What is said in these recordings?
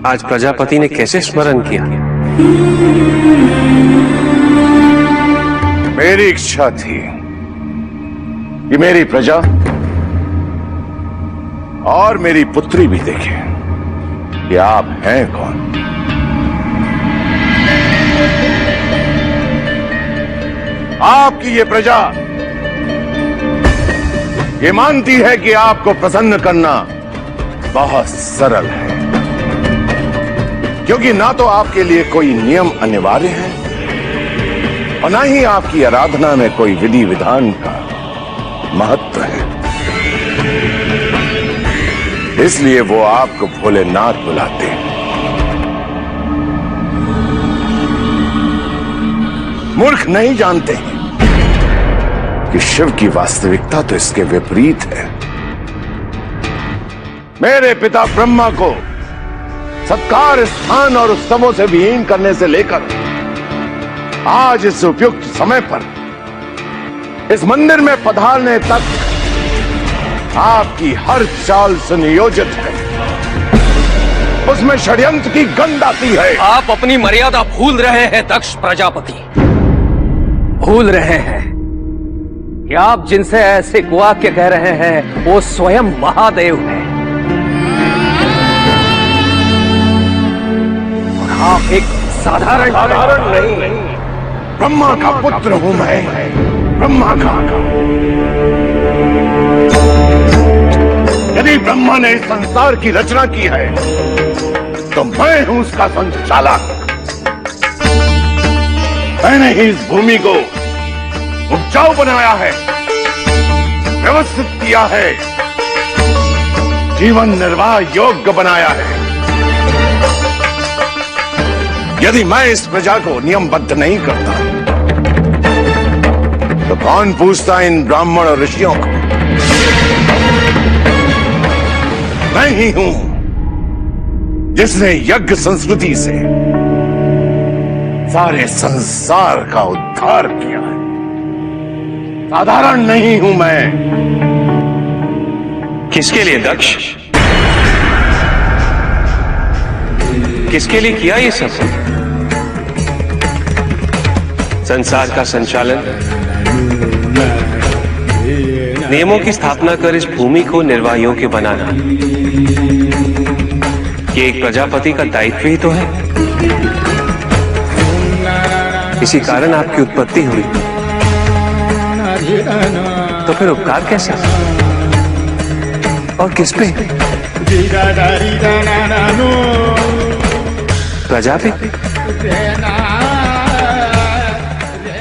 आज प्रजापति ने कैसे स्मरण किया? मेरी इच्छा थी कि मेरी प्रजा और मेरी पुत्री भी देखे कि आप हैं कौन। आपकी ये प्रजा ये मानती है कि आपको प्रसन्न करना बहुत सरल है, क्योंकि ना तो आपके लिए कोई नियम अनिवार्य है और ना ही आपकी आराधना में कोई विधि विधान का महत्व है। इसलिए वो आपको भोलेनाथ बुलाते हैं। मूर्ख नहीं जानते हैं कि शिव की वास्तविकता तो इसके विपरीत है। मेरे पिता ब्रह्मा को सत्कार, स्थान और उत्सवों से विहीन करने से लेकर आज इस उपयुक्त समय पर इस मंदिर में पधारने तक आपकी हर चाल सुनियोजित है। उसमें षड्यंत्र की गंध आती है। आप अपनी मर्यादा भूल रहे हैं दक्ष प्रजापति। भूल रहे हैं कि आप जिनसे ऐसे कुवाक्य कह रहे हैं वो स्वयं महादेव हैं। और आप एक साधारण नहीं, ब्रह्मा का पुत्र हूं मैं, ब्रह्मा का। यदि ब्रह्मा ने इस संसार की रचना की है तो मैं हूं उसका संचालक। मैंने ही इस भूमि को उपजाऊ बनाया है, व्यवस्थित किया है, जीवन निर्वाह योग्य बनाया है। यदि मैं इस प्रजा को नियमबद्ध नहीं करता तो कौन पूछता इन ब्राह्मण और ऋषियों को? मैं ही हूं जिसने यज्ञ संस्कृति से सारे संसार का उद्धार किया है। साधारण नहीं हूं मैं। किसके लिए दक्ष? किसके लिए किया ये सब? संसार का संचालन, नियमों की स्थापना कर इस भूमि को निर्वाह योग्य बनाना, ये एक प्रजापति का दायित्व ही तो है। इसी कारण आपकी उत्पत्ति हुई, तो फिर उपकार कैसा और किस पे? प्रजापति?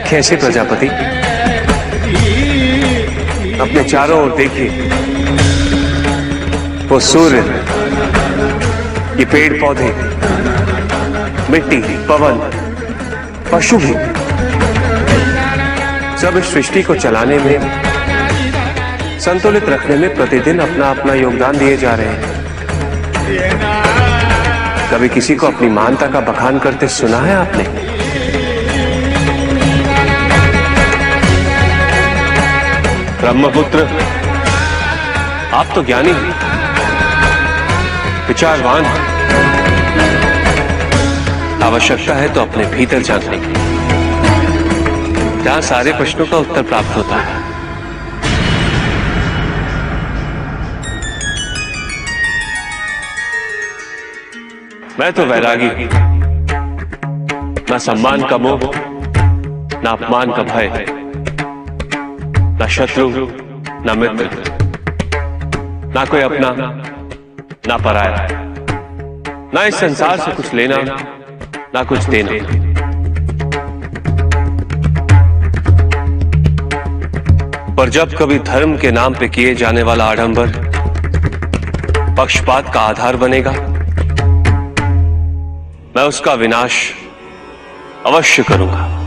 कैसे प्रजापति? अपने चारों ओर देखिए, वो सूर्य, ये पेड़ पौधे, मिट्टी, पवन, पशु भी, सब इस सृष्टि को चलाने में, संतुलित रखने में प्रतिदिन अपना अपना योगदान दिए जा रहे हैं। कभी किसी को अपनी महानता का बखान करते सुना है आपने? ब्रह्मपुत्र, आप तो ज्ञानी हैं, विचारवान हैं। आवश्यकता है तो अपने भीतर झांकने की, जहां सारे प्रश्नों का उत्तर प्राप्त होता है। मैं तो वैरागी, ना सम्मान का मोह, ना अपमान का भय, ना शत्रु, ना मित्र, ना कोई अपना, ना पराया, ना इस संसार से कुछ लेना, ना कुछ देना। पर जब कभी धर्म के नाम पे किए जाने वाला आडंबर पक्षपात का आधार बनेगा, मैं उसका विनाश अवश्य करूंगा।